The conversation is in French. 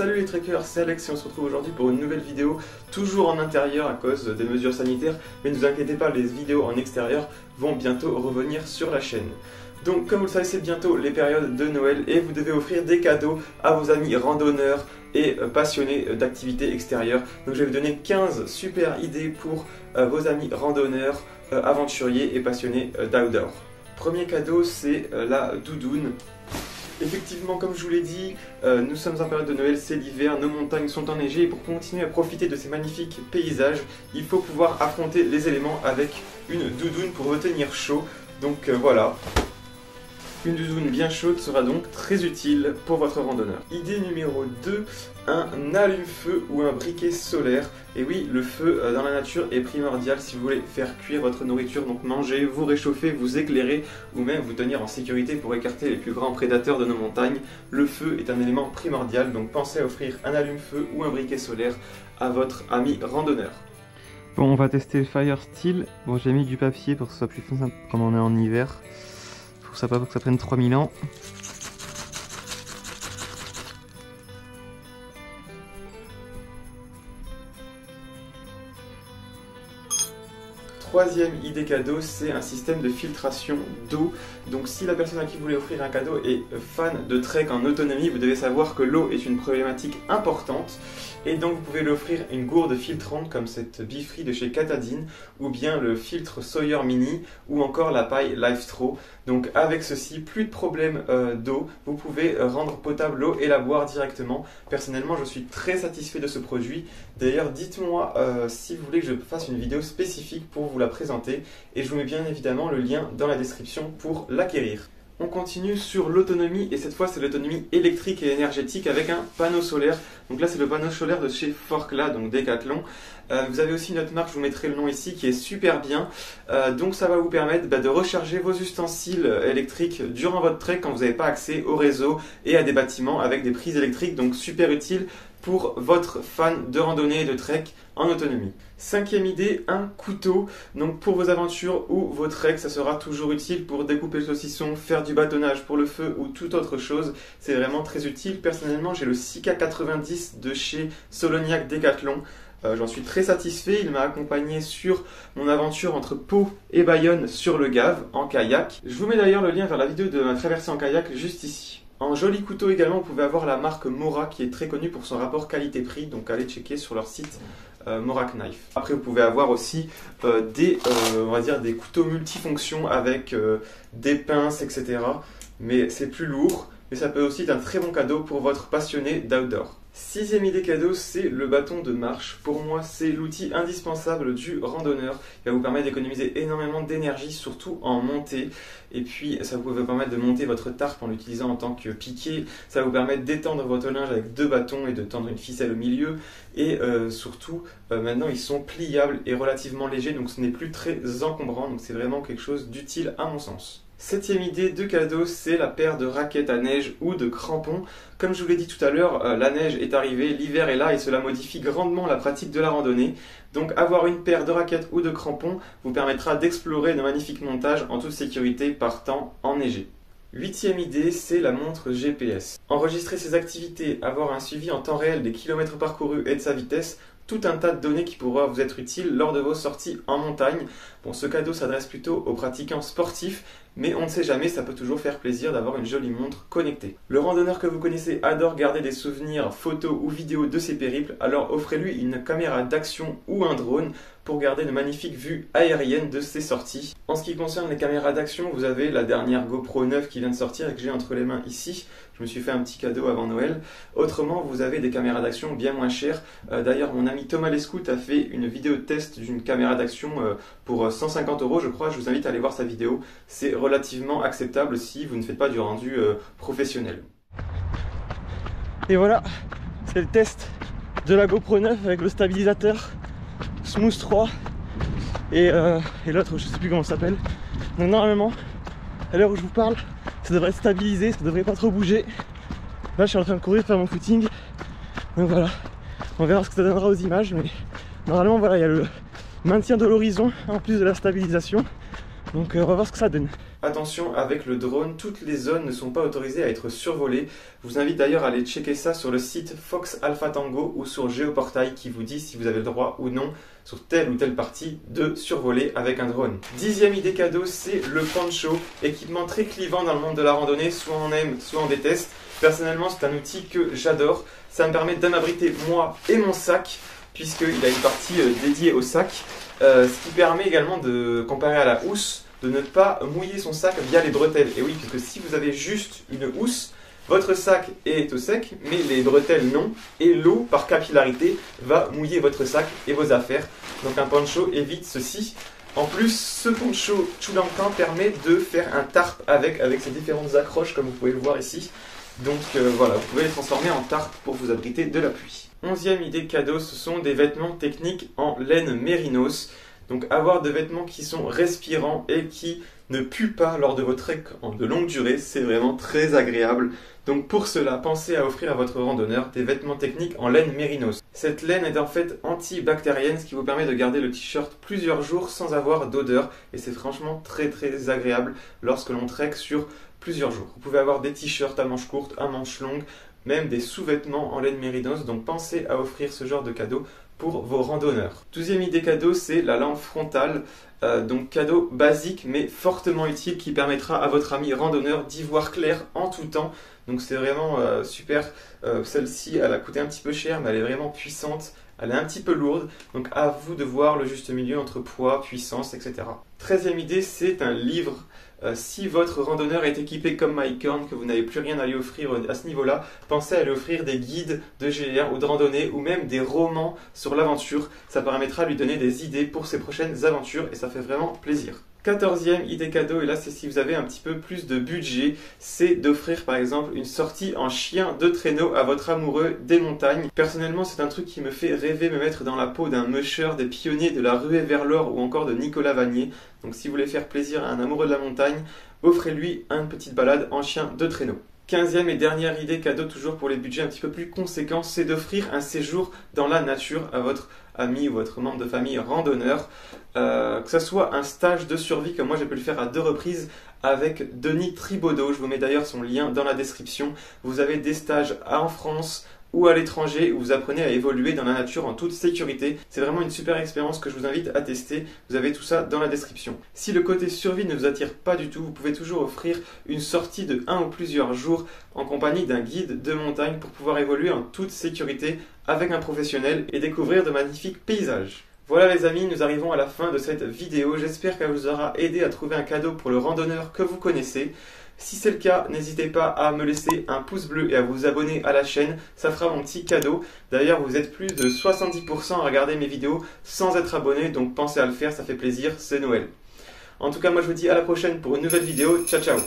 Salut les trekkers, c'est Alex et on se retrouve aujourd'hui pour une nouvelle vidéo, toujours en intérieur à cause des mesures sanitaires, mais ne vous inquiétez pas, les vidéos en extérieur vont bientôt revenir sur la chaîne. Donc comme vous le savez, c'est bientôt les périodes de Noël et vous devez offrir des cadeaux à vos amis randonneurs et passionnés d'activités extérieures. Donc je vais vous donner 15 super idées pour vos amis randonneurs, aventuriers et passionnés d'outdoor. Premier cadeau, c'est la doudoune. Effectivement, comme je vous l'ai dit, nous sommes en période de Noël, c'est l'hiver, nos montagnes sont enneigées et pour continuer à profiter de ces magnifiques paysages, il faut pouvoir affronter les éléments avec une doudoune pour retenir chaud. Donc voilà, une doudoune bien chaude sera donc très utile pour votre randonneur. Idée numéro 2, un allume-feu ou un briquet solaire. Et oui, le feu dans la nature est primordial si vous voulez faire cuire votre nourriture, donc manger, vous réchauffer, vous éclairer ou même vous tenir en sécurité pour écarter les plus grands prédateurs de nos montagnes. Le feu est un élément primordial, donc pensez à offrir un allume-feu ou un briquet solaire à votre ami randonneur. Bon, on va tester le Fire Steel. Bon, j'ai mis du papier pour que ce soit plus simple comme on est en hiver. Pour ça, pas que ça prenne 3000 ans. Troisième idée cadeau, c'est un système de filtration d'eau. Donc si la personne à qui vous voulez offrir un cadeau est fan de trek en autonomie, vous devez savoir que l'eau est une problématique importante. Et donc vous pouvez lui offrir une gourde filtrante comme cette Bifree de chez Katadyn, ou bien le filtre Sawyer Mini, ou encore la paille LifeStraw. Donc avec ceci, plus de problème d'eau, vous pouvez rendre potable l'eau et la boire directement. Personnellement, je suis très satisfait de ce produit. D'ailleurs, dites-moi si vous voulez que je fasse une vidéo spécifique pour vous la présenter, et je vous mets bien évidemment le lien dans la description pour l'acquérir. On continue sur l'autonomie et cette fois c'est l'autonomie électrique et énergétique avec un panneau solaire. Donc là c'est le panneau solaire de chez Forkla, donc Decathlon. Vous avez aussi une autre marque, je vous mettrai le nom ici, qui est super bien. Donc ça va vous permettre de recharger vos ustensiles électriques durant votre trek quand vous n'avez pas accès au réseau et à des bâtiments avec des prises électriques. Donc super utile pour votre fan de randonnée et de trek en autonomie. Cinquième idée, un couteau. Donc pour vos aventures ou vos treks, ça sera toujours utile pour découper le saucisson, faire du bâtonnage pour le feu ou toute autre chose. C'est vraiment très utile. Personnellement, j'ai le Sika 90 de chez Soloniac Decathlon. J'en suis très satisfait, il m'a accompagné sur mon aventure entre Pau et Bayonne sur le Gave en kayak. Je vous mets d'ailleurs le lien vers la vidéo de ma traversée en kayak juste ici. En joli couteau également, vous pouvez avoir la marque Mora qui est très connue pour son rapport qualité-prix, donc allez checker sur leur site Mora Knife. Après vous pouvez avoir aussi on va dire des couteaux multifonctions avec des pinces, etc. Mais c'est plus lourd, mais ça peut aussi être un très bon cadeau pour votre passionné d'outdoor. Sixième idée cadeau, c'est le bâton de marche. Pour moi, c'est l'outil indispensable du randonneur. Il va vous permettre d'économiser énormément d'énergie, surtout en montée. Et puis, ça vous permettre de monter votre tarpe en l'utilisant en tant que piquet. Ça va vous permettre d'étendre votre linge avec deux bâtons et de tendre une ficelle au milieu. Et surtout, maintenant, ils sont pliables et relativement légers, donc ce n'est plus très encombrant. Donc c'est vraiment quelque chose d'utile à mon sens. Septième idée de cadeau, c'est la paire de raquettes à neige ou de crampons. Comme je vous l'ai dit tout à l'heure, la neige est arrivée, l'hiver est là et cela modifie grandement la pratique de la randonnée. Donc avoir une paire de raquettes ou de crampons vous permettra d'explorer de magnifiques montages en toute sécurité par temps enneigé. Huitième idée, c'est la montre GPS. Enregistrer ses activités, avoir un suivi en temps réel des kilomètres parcourus et de sa vitesse, tout un tas de données qui pourra vous être utiles lors de vos sorties en montagne. Bon, ce cadeau s'adresse plutôt aux pratiquants sportifs, mais on ne sait jamais, ça peut toujours faire plaisir d'avoir une jolie montre connectée. Le randonneur que vous connaissez adore garder des souvenirs, photos ou vidéos de ses périples, alors offrez-lui une caméra d'action ou un drone pour garder de magnifiques vues aériennes de ses sorties. En ce qui concerne les caméras d'action, vous avez la dernière GoPro 9 qui vient de sortir et que j'ai entre les mains ici. Je me suis fait un petit cadeau avant Noël. Autrement, vous avez des caméras d'action bien moins chères. D'ailleurs, mon ami Thomas Lescout a fait une vidéo test d'une caméra d'action pour 150 € je crois. Je vous invite à aller voir sa vidéo. C'est relativement acceptable si vous ne faites pas du rendu professionnel. Et voilà, c'est le test de la GoPro 9 avec le stabilisateur Smooth 3 et l'autre, je sais plus comment ça s'appelle. Donc normalement, à l'heure où je vous parle, ça devrait être stabilisé, ça devrait pas trop bouger. Là je suis en train de courir faire mon footing. Donc voilà, on verra ce que ça donnera aux images, mais normalement voilà, il y a le maintien de l'horizon en plus de la stabilisation. Donc on va voir ce que ça donne. Attention avec le drone, toutes les zones ne sont pas autorisées à être survolées. Je vous invite d'ailleurs à aller checker ça sur le site Fox Alpha Tango ou sur Géoportail qui vous dit si vous avez le droit ou non sur telle ou telle partie de survoler avec un drone. 10e idée cadeau, c'est le poncho, équipement très clivant dans le monde de la randonnée, soit on aime, soit on déteste. Personnellement, c'est un outil que j'adore. Ça me permet d'abriter moi et mon sac, puisqu'il a une partie dédiée au sac. Ce qui permet également de, comparé à la housse, de ne pas mouiller son sac via les bretelles. Et oui, puisque si vous avez juste une housse, votre sac est au sec, mais les bretelles non. Et l'eau, par capillarité, va mouiller votre sac et vos affaires. Donc un poncho évite ceci. En plus, ce poncho Chulankan permet de faire un tarp avec ses différentes accroches, comme vous pouvez le voir ici. Donc voilà, vous pouvez les transformer en tarp pour vous abriter de la pluie. 11e idée cadeau, ce sont des vêtements techniques en laine mérinos. Donc avoir des vêtements qui sont respirants et qui ne puent pas lors de vos treks de longue durée, c'est vraiment très agréable. Donc pour cela, pensez à offrir à votre randonneur des vêtements techniques en laine mérinos. Cette laine est en fait antibactérienne, ce qui vous permet de garder le t-shirt plusieurs jours sans avoir d'odeur. Et c'est franchement très agréable lorsque l'on trek sur plusieurs jours. Vous pouvez avoir des t-shirts à manches courtes, à manches longues, même des sous-vêtements en laine mérinos. Donc pensez à offrir ce genre de cadeau pour vos randonneurs. 12e idée cadeau, c'est la lampe frontale. Donc cadeau basique mais fortement utile qui permettra à votre ami randonneur d'y voir clair en tout temps. Donc c'est vraiment super. Celle-ci, elle a coûté un petit peu cher, mais elle est vraiment puissante. Elle est un petit peu lourde, donc à vous de voir le juste milieu entre poids, puissance, etc. 13e idée, c'est un livre. Si votre randonneur est équipé comme Mycorn, que vous n'avez plus rien à lui offrir à ce niveau-là, pensez à lui offrir des guides de GR ou de randonnée ou même des romans sur l'aventure. Ça permettra de lui donner des idées pour ses prochaines aventures et ça fait vraiment plaisir. 14e idée cadeau, et là c'est si vous avez un petit peu plus de budget, c'est d'offrir par exemple une sortie en chien de traîneau à votre amoureux des montagnes. Personnellement c'est un truc qui me fait rêver, me mettre dans la peau d'un musher, des pionniers de la ruée vers l'or ou encore de Nicolas Vanier. Donc si vous voulez faire plaisir à un amoureux de la montagne, offrez-lui une petite balade en chien de traîneau. 15e et dernière idée cadeau, toujours pour les budgets un petit peu plus conséquents, c'est d'offrir un séjour dans la nature à votre ami ou votre membre de famille randonneur. Que ce soit un stage de survie, comme moi j'ai pu le faire à 2 reprises avec Denis Tribaudot. Je vous mets d'ailleurs son lien dans la description. Vous avez des stages en France ou à l'étranger où vous apprenez à évoluer dans la nature en toute sécurité. C'est vraiment une super expérience que je vous invite à tester. Vous avez tout ça dans la description. Si le côté survie ne vous attire pas du tout, vous pouvez toujours offrir une sortie de 1 ou plusieurs jours en compagnie d'un guide de montagne pour pouvoir évoluer en toute sécurité avec un professionnel et découvrir de magnifiques paysages. Voilà les amis, nous arrivons à la fin de cette vidéo. J'espère qu'elle vous aura aidé à trouver un cadeau pour le randonneur que vous connaissez. Si c'est le cas, n'hésitez pas à me laisser un pouce bleu et à vous abonner à la chaîne, ça fera mon petit cadeau. D'ailleurs, vous êtes plus de 70% à regarder mes vidéos sans être abonné, donc pensez à le faire, ça fait plaisir, c'est Noël. En tout cas, moi je vous dis à la prochaine pour une nouvelle vidéo. Ciao ciao.